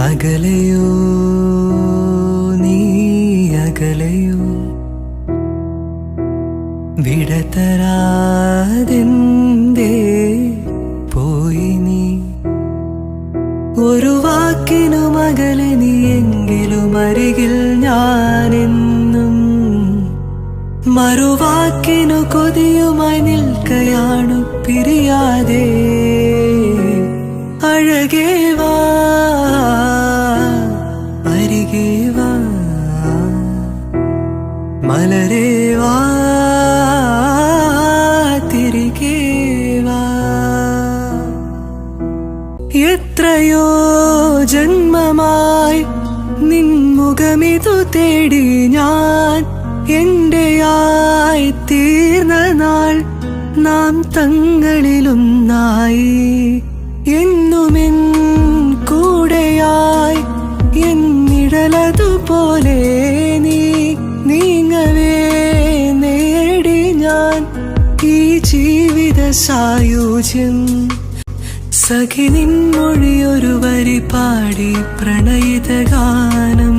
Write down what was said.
അകലയോ നീ അകലയോ വിടതരാതെന്തേ പോയി നീ ഒരു വാക്കിനും അകലെ നീ എങ്കിലും അരികിൽ ഞാനെന്നും മറുവാക്കിനു കൊതിയുമായി നിൽക്കയാണു പിരിയാതെ അഴകേ വാ അരികേ വാ മലരേ വാ തിരികെ വാ എത്രയോ ജന്മമായി നിൻമുഖമിതു തേടി ഞാൻ എന്റെയായി തീർന്ന നാൾ നാം തങ്ങളിലൊന്നായി എന്നുമെൻ കൂടെയായി എന്നിഴലതുപോലെ നീ നീങ്ങവേ നേടി ഞാൻ ഈ ജീവിത സായുജ്യം സഖി നിൻമൊഴിയൊരു വരി പാടി പ്രണയിത ഗാനം